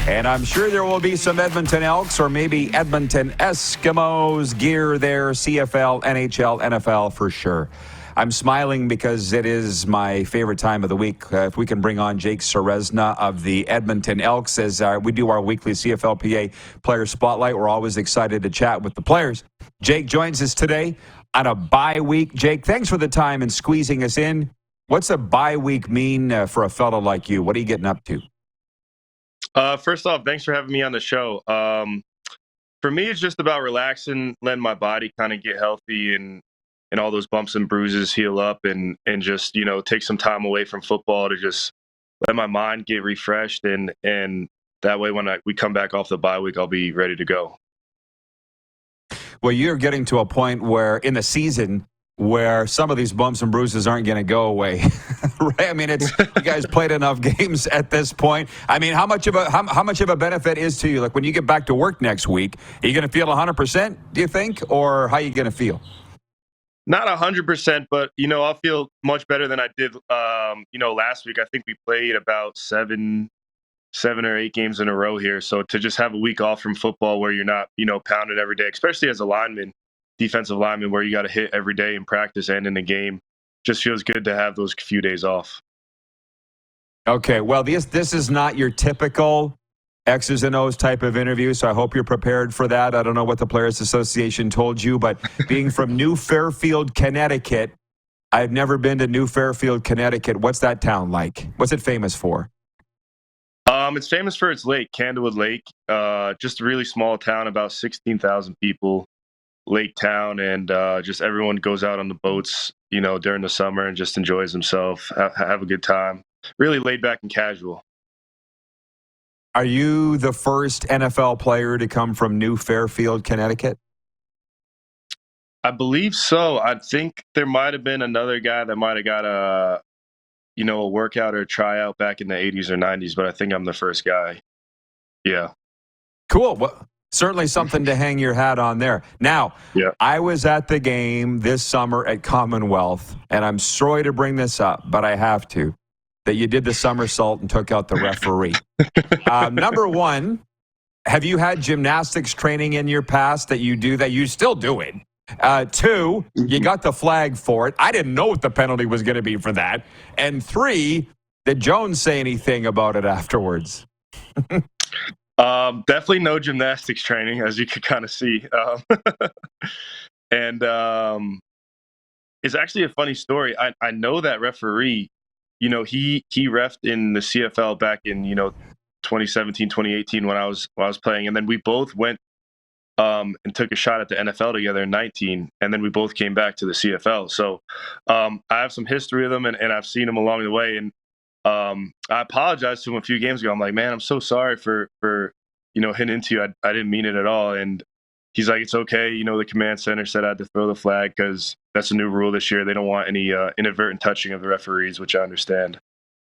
And I'm sure there will be some Edmonton Elks or maybe Edmonton Eskimos gear there, CFL, NHL, NFL for sure. I'm smiling because it is my favorite time of the week. If we can bring on Jake Ceresna of the Edmonton Elks as we do our weekly CFLPA Player Spotlight. We're always excited to chat with the players. Jake joins us today on a bye week. Jake, thanks for the time and squeezing us in. What's a bye week mean for a fellow like you? What are you getting up to? First off, thanks for having me on the show. For me, it's just about relaxing, letting my body kind of get healthy and all those bumps and bruises heal up and just, take some time away from football to just let my mind get refreshed. And that way, when we come back off the bye week, I'll be ready to go. Well, you're getting to a point where in the season where some of these bumps and bruises aren't going to go away, right? I mean, you guys played enough games at this point. I mean, how much of a benefit is to you? Like when you get back to work next week, are you going to feel 100%? Do you think, or how are you going to feel? Not 100%, but I'll feel much better than I did. Last week I think we played about seven or eight games in a row here. So to just have a week off from football where you're not, pounded every day, especially as a lineman, defensive lineman, where you got to hit every day in practice and in the game, just feels good to have those few days off. Okay, well, this is not your typical X's and O's type of interview, so I hope you're prepared for that. I don't know what the Players Association told you, but being from New Fairfield, Connecticut, I've never been to New Fairfield, Connecticut. What's that town like? What's it famous for? It's famous for its lake, Candlewood Lake. Just a really small town, about 16,000 people, lake town, and just everyone goes out on the boats, during the summer and just enjoys themselves, have a good time. Really laid back and casual. Are you the first NFL player to come from New Fairfield, Connecticut? I believe so. I think there might have been another guy that might have got a workout or a tryout back in the 80s or 90s, but I think I'm the first guy. Yeah. Cool. Well, certainly something to hang your hat on there. Now, yeah. I was at the game this summer at Commonwealth, and I'm sorry to bring this up, but I have to, that you did the somersault and took out the referee. Number one, have you had gymnastics training in your past that you still do it? Two, you got the flag for it. I didn't know what the penalty was going to be for that. And three, did Jones say anything about it afterwards? Definitely no gymnastics training, as you could kind of see. And it's actually a funny story. I know that referee. He reffed in the CFL back in 2017, 2018 when I was playing, and then we both went and took a shot at the NFL together in 19, and then we both came back to the CFL. So I have some history with him, and I've seen him along the way. And I apologized to him a few games ago. I'm like, man, I'm so sorry for hitting into you. I didn't mean it at all. And he's like, it's okay. The command center said I had to throw the flag because that's a new rule this year. They don't want any inadvertent touching of the referees, which I understand.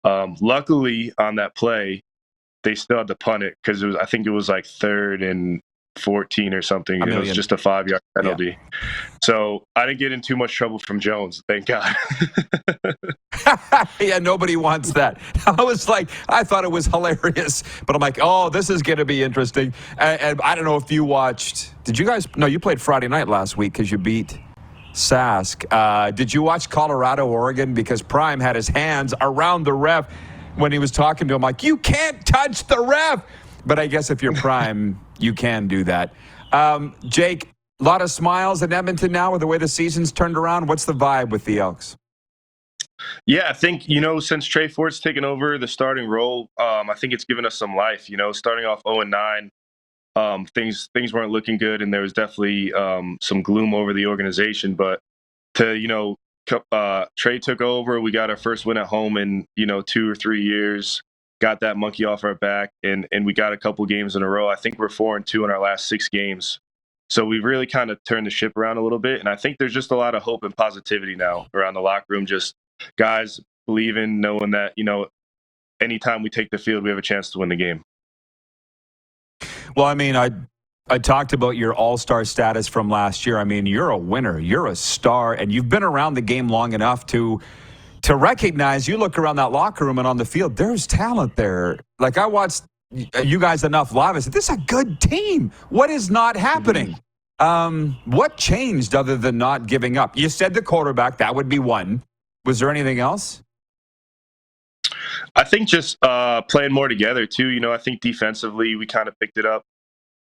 Luckily, on that play, they still had to punt it because I think it was like 3rd and 14 or something. It was just a 5-yard penalty. Yeah. So I didn't get in too much trouble from Jones, thank God. Yeah, nobody wants that. I thought it was hilarious, but I'm like, oh, this is going to be interesting. And I don't know if you watched, you played Friday night last week because you beat Sask. Did you watch Colorado, Oregon? Because Prime had his hands around the ref when he was talking to him, like, you can't touch the ref. But I guess if you're Prime, you can do that. Jake, a lot of smiles in Edmonton now with the way the season's turned around. What's the vibe with the Elks? Yeah, I think, since Tre Ford's taken over the starting role, I think it's given us some life. Starting off 0-9, things weren't looking good, and there was definitely some gloom over the organization. But Tre took over. We got our first win at home in 2 or 3 years. Got that monkey off our back, and we got a couple games in a row. I think we're 4-2 in our last 6 games. So we've really kind of turned the ship around a little bit, and I think there's just a lot of hope and positivity now around the locker room. Just guys believing, knowing that anytime we take the field, we have a chance to win the game. Well, I mean, I talked about your all-star status from last year. I mean, you're a winner. You're a star, and you've been around the game long enough to recognize, you look around that locker room and on the field, there's talent there. Like I watched you guys enough live. I said, this is a good team. What is not happening? What changed other than not giving up? You said the quarterback, that would be one. Was there anything else? I think just playing more together too. You know, I think defensively we kind of picked it up,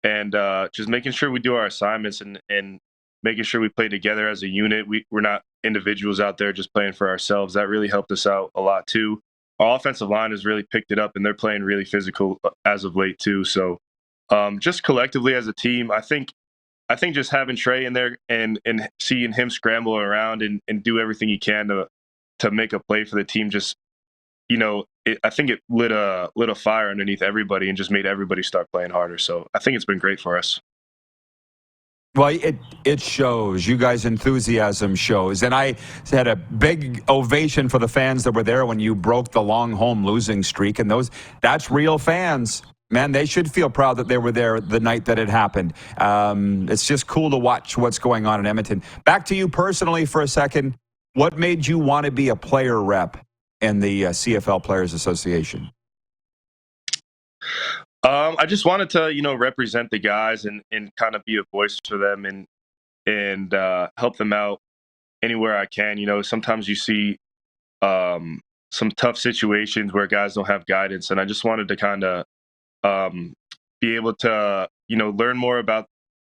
and just making sure we do our assignments and making sure we play together as a unit. We're not individuals out there just playing for ourselves. That really helped us out a lot too. Our offensive line has really picked it up, and they're playing really physical as of late too. So just collectively as a team, I think just having Tre in there and seeing him scramble around and do everything he can to make a play for the team, just, you know, I think it lit a fire underneath everybody and just made everybody start playing harder. So I think it's been great for us. Well, it shows. You guys' enthusiasm shows. And I had a big ovation for the fans that were there when you broke the long home losing streak. And that's real fans. Man, they should feel proud that they were there the night that it happened. It's just cool to watch what's going on in Edmonton. Back to you personally for a second. What made you want to be a player rep in the CFL Players Association? I just wanted to, you know, represent the guys and kind of be a voice for them and help them out anywhere I can. You know, sometimes you see some tough situations where guys don't have guidance, and I just wanted to kind of be able to, you know, learn more about,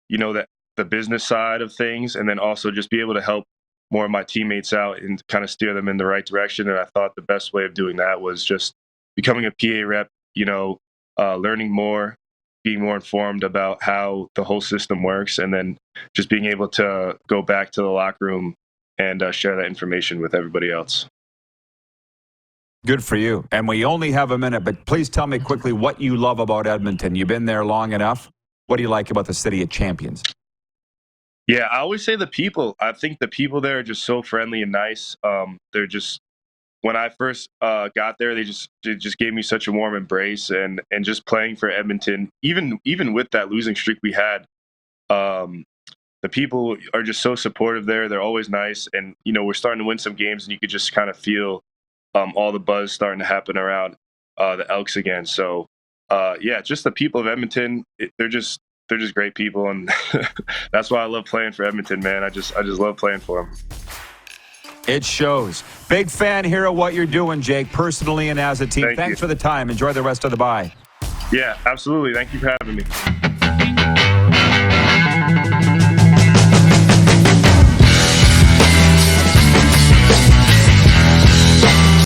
you know, the business side of things, and then also just be able to help more of my teammates out and kind of steer them in the right direction. And I thought the best way of doing that was just becoming a PA rep, you know, learning more, being more informed about how the whole system works, and then just being able to go back to the locker room and share that information with everybody else. Good for you. And we only have a minute, but please tell me quickly what you love about Edmonton. You've been there long enough. What do you like about the city of champions? Yeah, I always say the people. I think the people there are just so friendly and nice. They're just, when I first got there, they just gave me such a warm embrace, and just playing for Edmonton, even with that losing streak we had, the people are just so supportive there. They're always nice, and you know, we're starting to win some games, and you could just kind of feel all the buzz starting to happen around the Elks again. So yeah, just the people of Edmonton, they're just great people, and that's why I love playing for Edmonton, man. I just love playing for them. It shows. Big fan here of what you're doing, Jake, personally and as a team. Thanks for the time. Enjoy the rest of the bye. Yeah, absolutely. Thank you for having me.